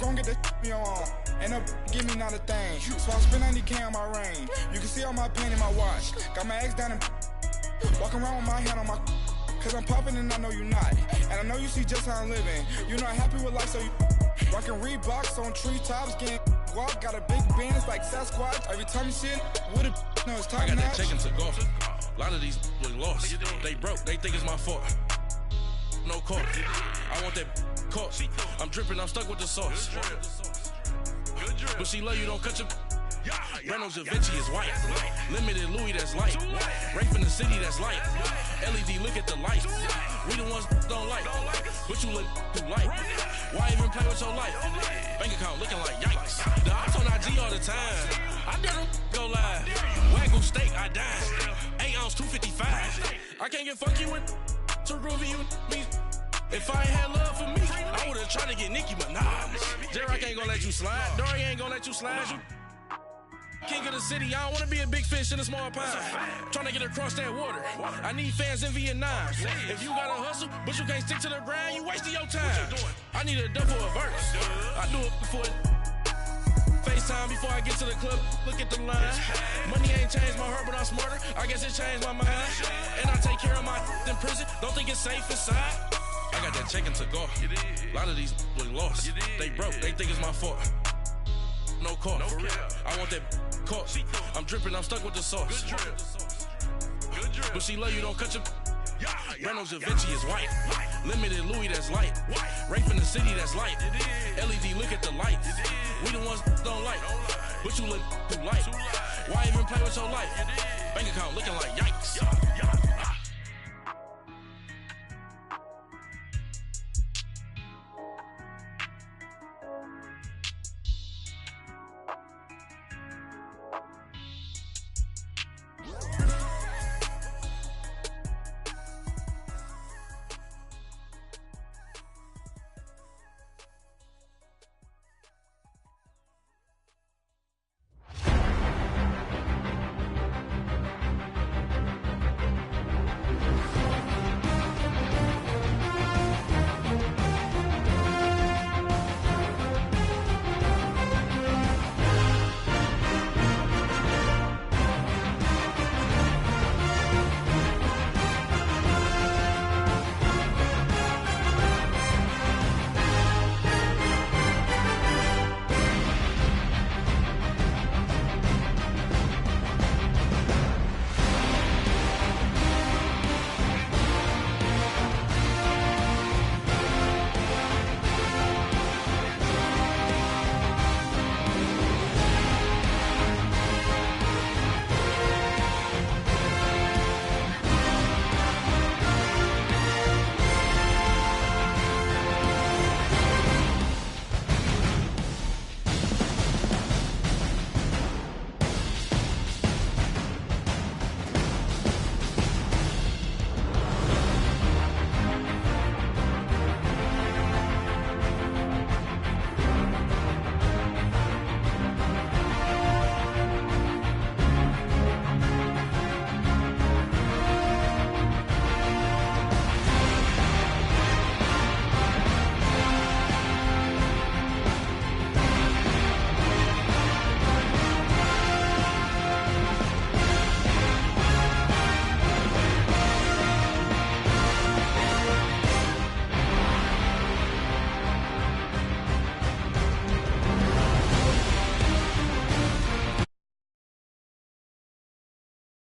Gon' get that me on. And up, give me not a thing. So I spend 90K on my range. You can see all my pain in my watch. Got my ex down and walking around with my hand on my. Cause I'm popping and I know you not. And I know you see just how I'm living. You're not happy with life, so you. Rockin' Reeboks on treetops, getting walk, got a big band, it's like Sasquatch. Every time you see it, with a no, it's top I got notch. that chicken to go. A lot of these look lost. They broke, they think it's my fault. No car. I want that caught. I'm dripping, I'm stuck with the sauce. But she love you, don't cut your. Reynolds Da Vinci is white. Limited Louis that's light. Rape in the city that's light. LED, look at the light. We the ones don't like. But you look too light. Why even play with your life? Bank account looking like yikes. The ops on IG all the time. I dare them go live. Wagyu steak, I dine. 8 ounce, 255. I can't get funky with too groovy you me. If I ain't had love for me, I would've tried to get Nicki Minaj. J-Rock ain't gonna let you slide. Dory ain't gonna let you slide. King of the city, I don't wanna be a big fish in a small pond. Tryna get across that water. I need fans in Vietnam. If you gotta hustle, but you can't stick to the grind, you wasting your time. I need a dub for a verse. I do it before FaceTime before I get to the club. Look at the line. Money ain't changed my heart, but I'm smarter. I guess it changed my mind. And I take care of my in prison. Don't think it's safe inside. I got that chicken to go. A lot of these look lost. They broke. They think it's my fault. No call. For real. I want that caught. I'm dripping. I'm stuck with the sauce. But she love you. Don't cut your. Reynolds Da Vinci is white. Limited Louis that's light. Rape in the city that's light. LED, look at the light. We the ones don't like. But you look too light. Why even play with your life? Bank account looking like yikes.